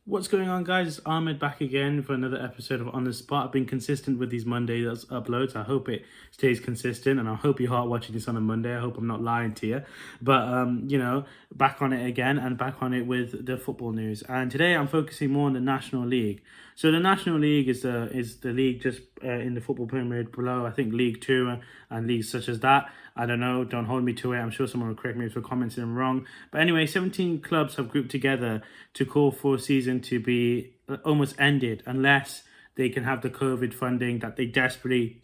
What's going on, guys? It's Ahmed back again for another episode of On The Spot. I've been consistent with these Monday uploads. I hope it stays consistent, and I hope you are watching this on a Monday. I hope I'm not lying to you. But, back on it again, and back on it with the football news. And today I'm focusing more on the National League. So the National League is the league just in the football pyramid below, I think, League 2 and leagues such as that. I don't know, don't hold me to it. I'm sure someone will correct me if we're commenting I'm wrong. But anyway, 17 clubs have grouped together to call for a season to be almost ended unless they can have the COVID funding that they desperately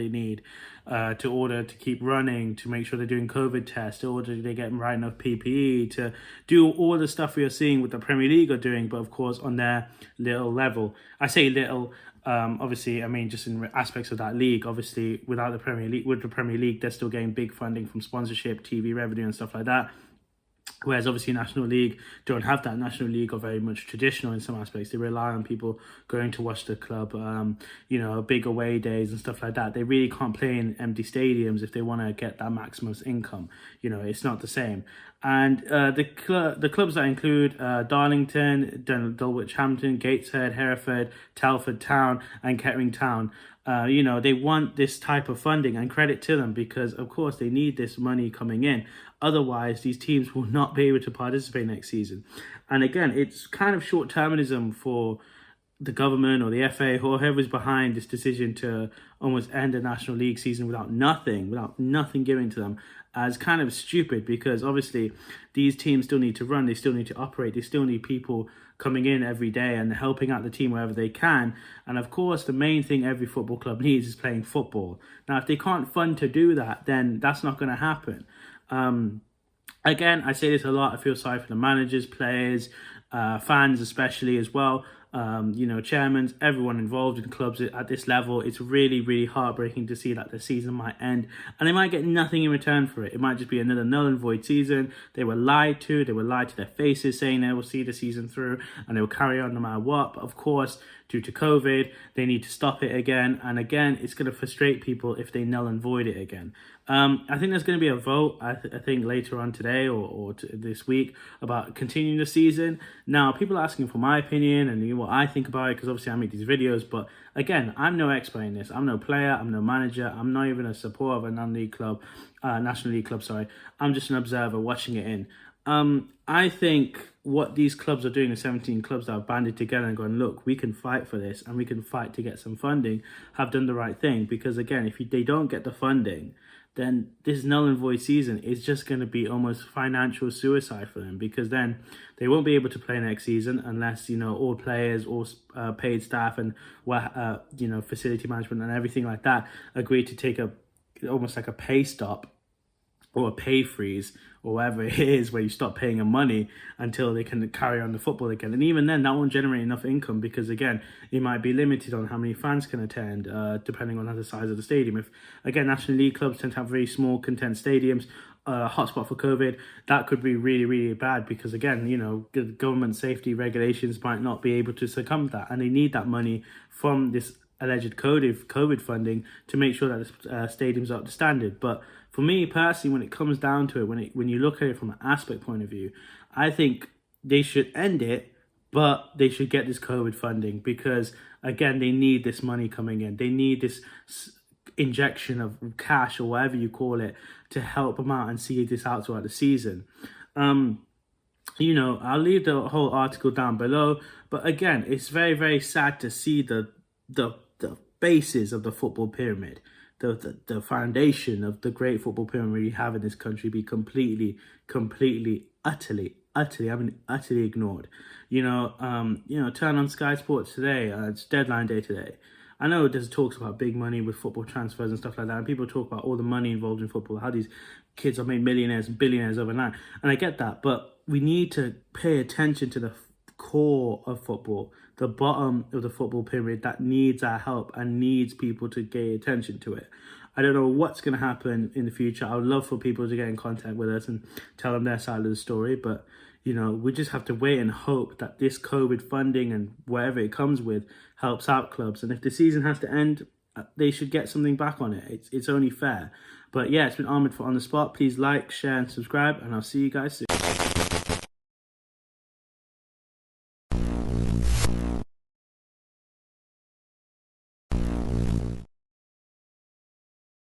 need to order to keep running, to make sure they're doing COVID tests, to order they get right enough PPE, to do all the stuff we are seeing with the Premier League are doing, but of course on their little level. I say little, obviously, I mean just in aspects of that league. Obviously, without the Premier League, with the Premier League, they're still getting big funding from sponsorship, TV revenue, and stuff like that. Whereas obviously National League don't have that. National League are very much traditional in some aspects. They rely on people going to watch the club, big away days and stuff like that. They really can't play in empty stadiums if they want to get that maximum income. It's not the same. And the clubs that include Darlington, Dulwich Hampton, Gateshead, Hereford, Telford Town and Kettering Town. They want this type of funding, and credit to them, because of course they need this money coming in. Otherwise, these teams will not be able to participate next season. And again, it's kind of short-termism for the government or the FA or whoever's behind this decision to almost end a National League season without nothing given to them, as kind of stupid, because obviously these teams still need to run, they still need to operate, they still need people coming in every day and helping out the team wherever they can. And of course, the main thing every football club needs is playing football. Now, if they can't fund to do that, then that's not going to happen. Again, I say this a lot, I feel sorry for the managers, players, fans especially as well. Chairmen, everyone involved in clubs at this level. It's really, really heartbreaking to see that the season might end and they might get nothing in return for it. It might just be another null and void season. They were lied to. They were lied to their faces, saying they will see the season through and they will carry on no matter what. But of course, due to COVID, they need to stop it again. And again, it's going to frustrate people if they null and void it again. I think there's going to be a vote, I think later on today or this week, about continuing the season. Now, people are asking for my opinion and what I think about it, because obviously I make these videos. But again, I'm no expert in this. I'm no player. I'm no manager. I'm not even a supporter of a National League club. Sorry, I'm just an observer watching it in. I think what these clubs are doing, the 17 clubs that have banded together and going, look, we can fight for this and we can fight to get some funding, have done the right thing. Because again, if they don't get the funding, then this null and void season is just going to be almost financial suicide for them, because then they won't be able to play next season unless, all players, all paid staff and, facility management and everything like that agree to take almost like a pay stop or a pay freeze, or whatever it is, where you stop paying them money until they can carry on the football again. And even then, that won't generate enough income, because again, it might be limited on how many fans can attend, depending on the size of the stadium. If again, National League clubs tend to have very small content stadiums, hotspot for COVID, that could be really, really bad, because again, government safety regulations might not be able to succumb to that, and they need that money from this alleged COVID funding to make sure that the stadiums are up to standard. But for me personally, when it comes down to it, when you look at it from an aspect point of view, I think they should end it, but they should get this COVID funding, because again, they need this money coming in. They need this injection of cash, or whatever you call it, to help them out and see this out throughout the season. I'll leave the whole article down below, but again, it's very, very sad to see the basis of the football pyramid, the foundation of the great football pyramid we have in this country, be completely, utterly ignored. Turn on Sky Sports today. It's deadline day today. I know there's talks about big money with football transfers and stuff like that, and people talk about all the money involved in football, how these kids are made millionaires and billionaires overnight, and I get that, but we need to pay attention to the core of football, the bottom of the football pyramid that needs our help and needs people to pay attention to it. I don't know what's going to happen in the future. I would love for people to get in contact with us and tell them their side of the story, but we just have to wait and hope that this COVID funding and whatever it comes with helps out clubs. And if the season has to end, they should get something back on it. It's only fair. But yeah, it's been Ahmed for On The Spot. Please like, share and subscribe, and I'll see you guys soon.